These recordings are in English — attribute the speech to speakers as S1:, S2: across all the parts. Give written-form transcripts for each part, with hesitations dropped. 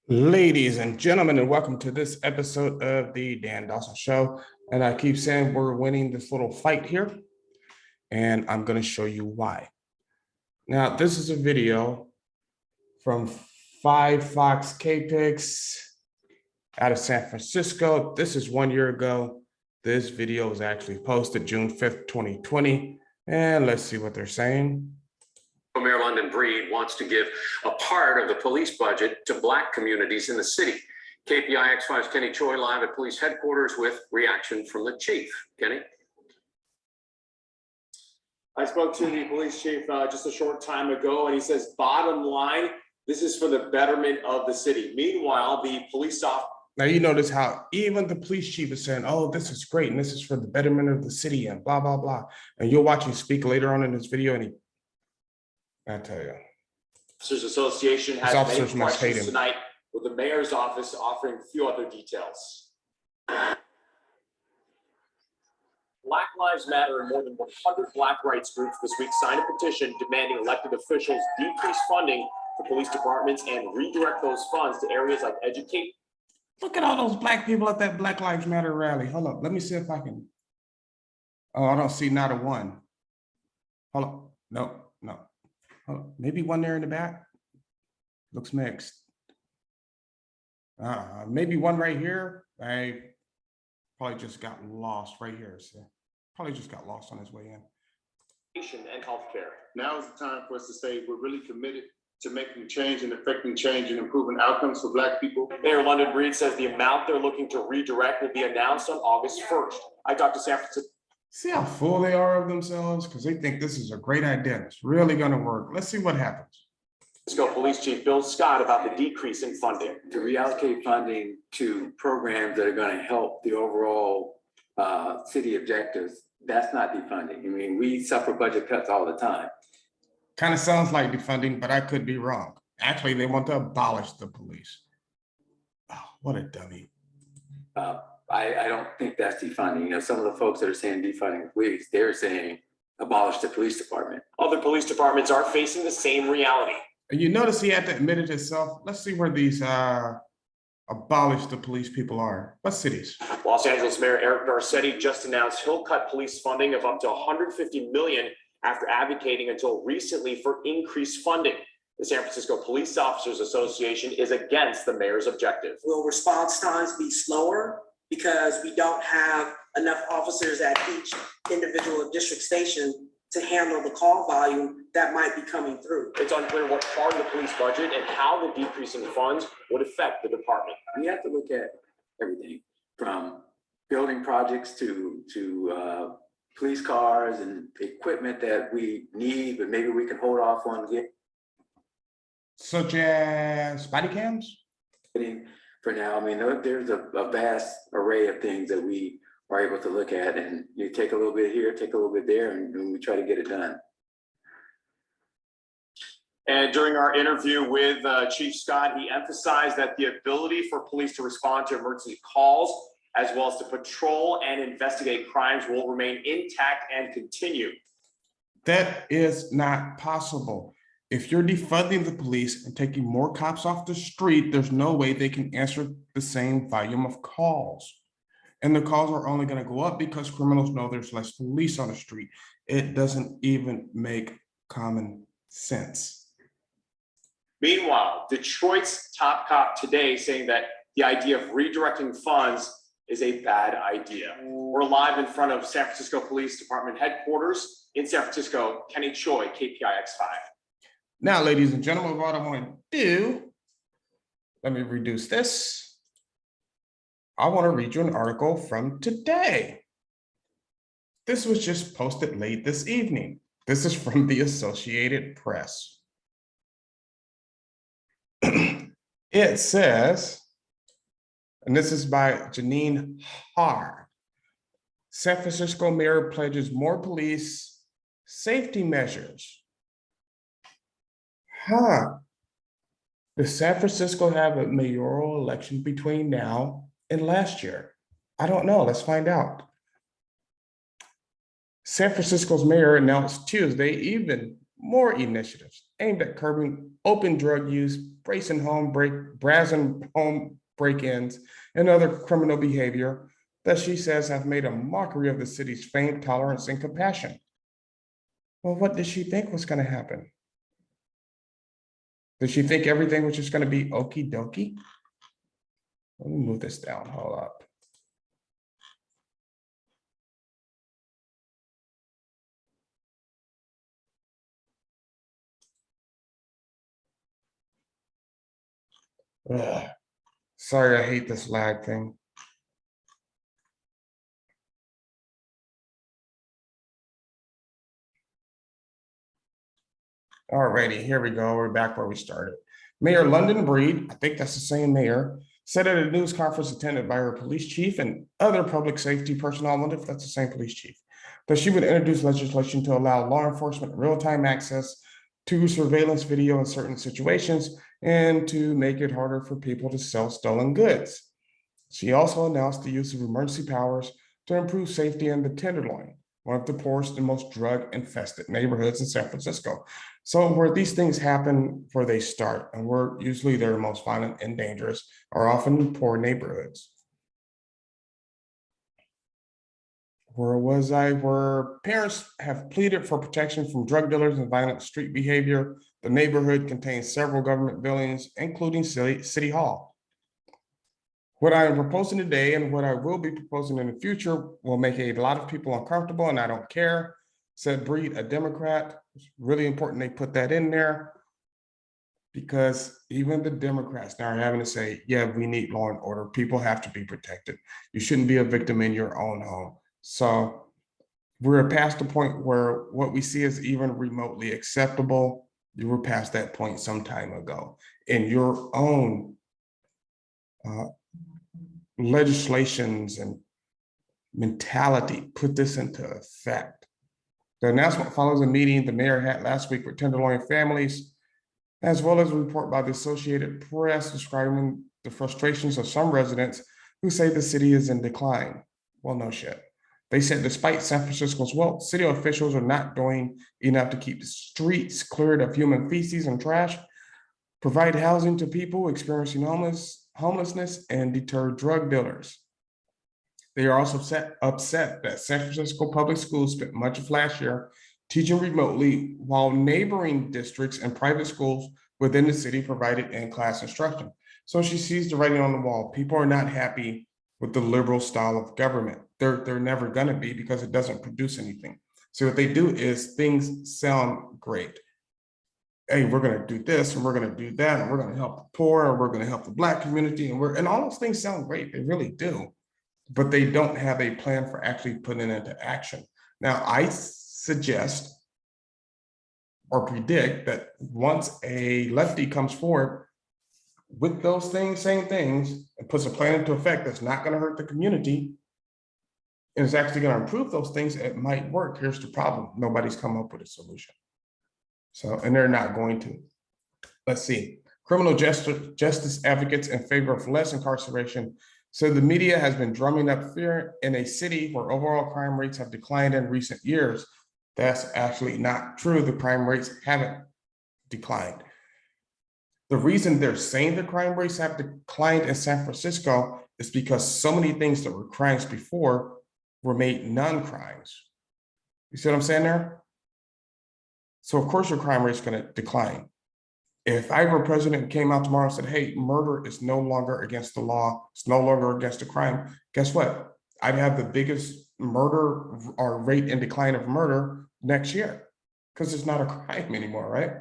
S1: Ladies and gentlemen, and welcome to this episode of the Dan Dawson Show. And I keep saying we're winning this little fight here, and I'm going to show you why. Now, this is a video from 5 Fox KPIX out of San Francisco. This is 1 year ago. This video was actually posted June 5th, 2020. And let's see what they're saying.
S2: Mayor London Breed wants to give a part of the police budget to Black communities in the city. KPI X5's Kenny Choi live at police headquarters with reaction from the chief. Kenny?
S3: I spoke to the police chief just a short time ago, and he says, bottom line, this is for the betterment of the city. Meanwhile, the police officer.
S1: Now, you notice how even the police chief is saying, oh, this is great, and this is for the betterment of the city, and blah, blah, blah. And you'll watch him speak later on in this video, and I tell you.
S3: Officers Association has many questions tonight, with the mayor's office offering a few other details. Black Lives Matter and more than 100 Black rights groups this week signed a petition demanding elected officials decrease funding for police departments and redirect those funds to areas like education.
S1: Look at all those Black people at that Black Lives Matter rally. Hold up, let me see if I can. Oh, I don't see not a one. Hold up, no. Maybe one there in the back. Looks mixed. Maybe one right here. I probably just got lost right here. So probably just got lost on his way in.
S3: And healthcare.
S4: Now is the time for us to say we're really committed to making change and affecting change and improving outcomes for Black people.
S3: Mayor London Breed says the amount they're looking to redirect will be announced on August 1st. I talked to San Francisco.
S1: See how full they are of themselves? Because they think this is a great idea. It's really going to work. Let's see what happens.
S3: Let's go, Police Chief Bill Scott, about the decrease in funding.
S5: To reallocate funding to programs that are going to help the overall city objectives, that's not defunding. I mean, we suffer budget cuts all the time.
S1: Kind of sounds like defunding, but I could be wrong. Actually, they want to abolish the police. Oh, what a dummy.
S5: I don't think that's defunding. You know, some of the folks that are saying defunding the police, they're saying abolish the police department.
S3: Other police departments are facing the same reality.
S1: And you notice he had to admit it himself. Let's see where these abolish the police people are. What cities?
S3: Los Angeles Mayor Eric Garcetti just announced he'll cut police funding of up to $150 million after advocating until recently for increased funding. The San Francisco Police Officers Association is against the mayor's objective.
S6: Will response times be slower because we don't have enough officers at each individual district station to handle the call volume that might be coming through?
S3: It's unclear what part of the police budget and how the decrease in funds would affect the department.
S5: We have to look at everything from building projects to police cars and equipment that we need, but maybe we can hold off on
S1: Such as body cams?
S5: getting for now. I mean, there's a vast array of things that we are able to look at, and you take a little bit here, take a little bit there, and we try to get it done.
S3: And during our interview with Chief Scott, he emphasized that the ability for police to respond to emergency calls, as well as to patrol and investigate crimes, will remain intact and continue.
S1: That is not possible. If you're defunding the police and taking more cops off the street, there's no way they can answer the same volume of calls. And the calls are only going to go up because criminals know there's less police on the street. It doesn't even make common sense.
S3: Meanwhile, Detroit's top cop today saying that the idea of redirecting funds is a bad idea. We're live in front of San Francisco Police Department headquarters in San Francisco. Kenny Choi, KPI X5.
S1: Now, ladies and gentlemen, what I want to do, let me reduce this. I want to read you an article from today. This was just posted late this evening. This is from the Associated Press. It says, and this is by Janine Haar, San Francisco mayor pledges more police safety measures. Does San Francisco have a mayoral election between now and last year? I don't know. Let's find out. San Francisco's mayor announced Tuesday even more initiatives aimed at curbing open drug use, brazen home break-ins, and other criminal behavior that she says have made a mockery of the city's famed tolerance and compassion. Well, what did she think was going to happen? Did she think everything was just going to be okie dokie? Let me move this down. Hold up. Ugh. Sorry, I hate this lag thing. Alrighty, here we go. We're back where we started. Mayor London Breed, I think that's the same mayor, said at a news conference attended by her police chief and other public safety personnel, I wonder if that's the same police chief, that she would introduce legislation to allow law enforcement real-time access to surveillance video in certain situations and to make it harder for people to sell stolen goods. She also announced the use of emergency powers to improve safety in the Tenderloin, one of the poorest and most drug-infested neighborhoods in San Francisco. So where these things happen, where they start, and where usually they're most violent and dangerous, are often in poor neighborhoods. Where was I? Where parents have pleaded for protection from drug dealers and violent street behavior. The neighborhood contains several government buildings, including City Hall. What I am proposing today and what I will be proposing in the future will make a lot of people uncomfortable, and I don't care, said Breed, a Democrat. It's really important they put that in there, because even the Democrats now are having to say, yeah, we need law and order. People have to be protected. You shouldn't be a victim in your own home. So we're past the point where what we see is even remotely acceptable. You were past that point some time ago. In your own legislations and mentality, put this into effect. The announcement follows a meeting the mayor had last week with Tenderloin families, as well as a report by the Associated Press describing the frustrations of some residents who say the city is in decline. Well, no shit. They said despite San Francisco's wealth, city officials are not doing enough to keep the streets cleared of human feces and trash, provide housing to people experiencing homelessness, and deter drug dealers. They are also upset that San Francisco public schools spent much of last year teaching remotely, while neighboring districts and private schools within the city provided in-class instruction. So she sees the writing on the wall. People are not happy with the liberal style of government. They're never going to be, because it doesn't produce anything. So what they do is things sound great. Hey, we're going to do this and we're going to do that, and we're going to help the poor, and we're going to help the Black community, and all those things sound great. They really do, but they don't have a plan for actually putting it into action. Now, I suggest or predict that once a lefty comes forward with those same things, and puts a plan into effect that's not going to hurt the community, and it's actually going to improve those things, it might work. Here's the problem: nobody's come up with a solution. So, and they're not going to. Let's see. Criminal justice advocates in favor of less incarceration. So the media has been drumming up fear in a city where overall crime rates have declined in recent years. That's actually not true. The crime rates haven't declined. The reason they're saying the crime rates have declined in San Francisco is because so many things that were crimes before were made non-crimes. You see what I'm saying there? So of course your crime rate is going to decline. If I were president and came out tomorrow and said, hey, murder is no longer against the law, it's no longer against a crime, guess what? I'd have the biggest murder or rate in decline of murder next year, because it's not a crime anymore, right?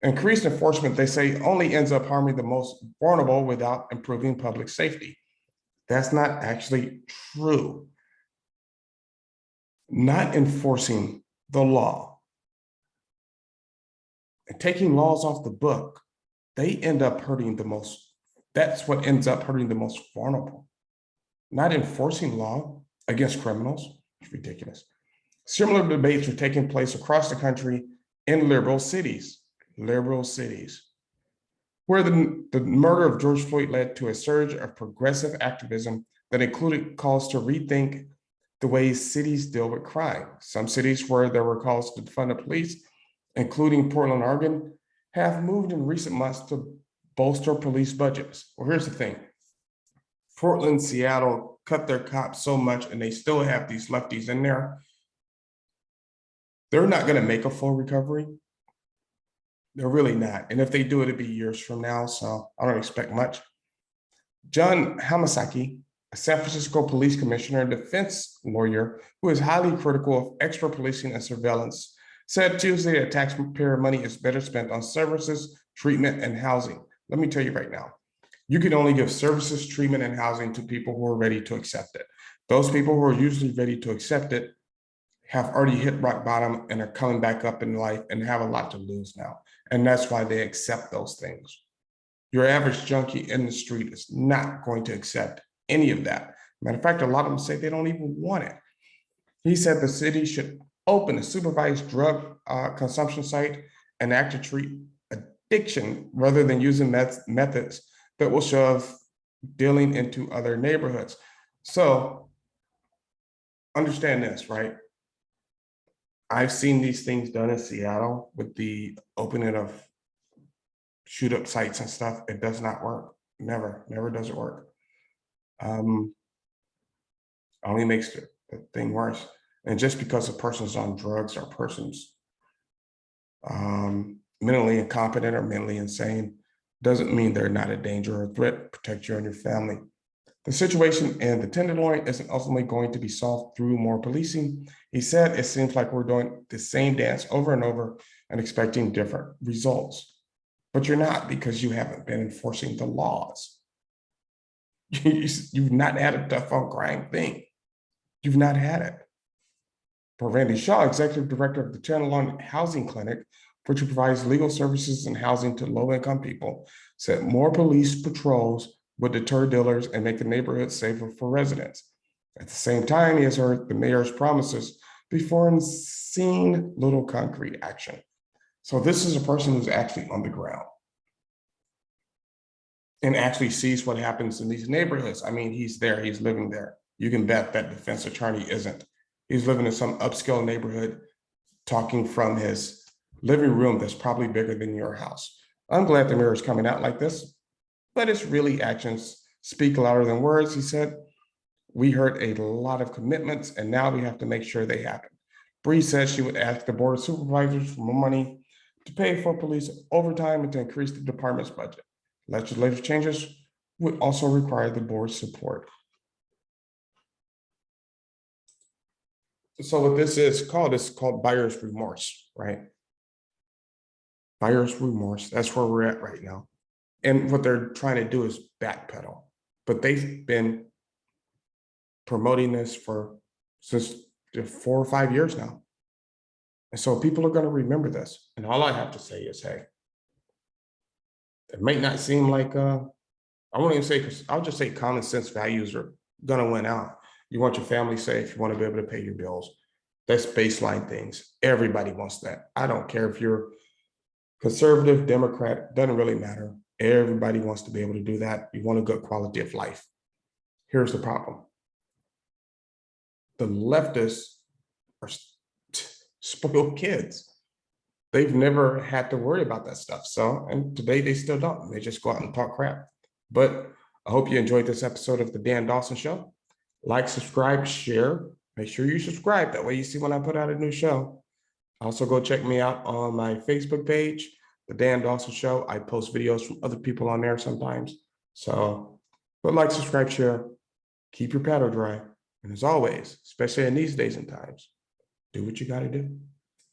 S1: Increased enforcement, they say, only ends up harming the most vulnerable without improving public safety. That's not actually true. Not enforcing the law and taking laws off the book, they end up hurting the most. That's what ends up hurting the most vulnerable. Not enforcing law against criminals. It's ridiculous. Similar debates are taking place across the country in liberal cities, where the murder of George Floyd led to a surge of progressive activism that included calls to rethink the way cities deal with crime. Some cities where there were calls to defund the police including Portland, Oregon, have moved in recent months to bolster police budgets. Well, here's the thing. Portland, Seattle cut their cops so much, and they still have these lefties in there. They're not going to make a full recovery. They're really not. And if they do it, it'll be years from now. So I don't expect much. John Hamasaki, a San Francisco police commissioner and defense lawyer who is highly critical of extra policing and surveillance, said Tuesday that taxpayer money is better spent on services, treatment, and housing. Let me tell you right now, you can only give services, treatment, and housing to people who are ready to accept it. Those people who are usually ready to accept it have already hit rock bottom and are coming back up in life and have a lot to lose now. And that's why they accept those things. Your average junkie in the street is not going to accept any of that. Matter of fact, a lot of them say they don't even want it. He said the city should open a supervised drug consumption site and act to treat addiction rather than using methods that will shove dealing into other neighborhoods. So understand this, right? I've seen these things done in Seattle with the opening of shoot up sites and stuff. It does not work. Never does it work. Only makes the thing worse. And just because a person's on drugs or a person's mentally incompetent or mentally insane doesn't mean they're not a danger or a threat. Protect you and your family. The situation in the Tenderloin isn't ultimately going to be solved through more policing. He said, it seems like we're doing the same dance over and over and expecting different results. But you're not, because you haven't been enforcing the laws. You've not had a tough on crime thing. You've not had it. For Randy Shaw, executive director of the Tenderloin Housing Clinic, which provides legal services and housing to low-income people, said more police patrols would deter dealers and make the neighborhood safer for residents. At the same time, he has heard the mayor's promises before and seen little concrete action. So this is a person who's actually on the ground and actually sees what happens in these neighborhoods. I mean, he's there, he's living there. You can bet that defense attorney isn't. He's living in some upscale neighborhood, talking from his living room that's probably bigger than your house. I'm glad the mayor is coming out like this, but it's really actions speak louder than words, he said. We heard a lot of commitments, and now we have to make sure they happen. Bree said she would ask the board of supervisors for more money to pay for police overtime and to increase the department's budget. Legislative changes would also require the board's support. So what this is called buyer's remorse, right? Buyer's remorse, that's where we're at right now. And what they're trying to do is backpedal, but they've been promoting this since 4 or 5 years now. And so people are going to remember this. And all I have to say is, hey, it might not seem like, I won't even say, because I'll just say common sense values are going to win out. You want your family safe, you want to be able to pay your bills. That's baseline things. Everybody wants that. I don't care if you're conservative, Democrat, doesn't really matter. Everybody wants to be able to do that. You want a good quality of life. Here's the problem. The leftists are spoiled kids. They've never had to worry about that stuff. So, and today they still don't. They just go out and talk crap. But I hope you enjoyed this episode of the Dan Dawson Show. Like, subscribe, share. Make sure you subscribe. That way you see when I put out a new show. Also go check me out on my Facebook page, The Dan Dawson Show. I post videos from other people on there sometimes. So, but like, subscribe, share. Keep your paddle dry. And as always, especially in these days and times, do what you got to do.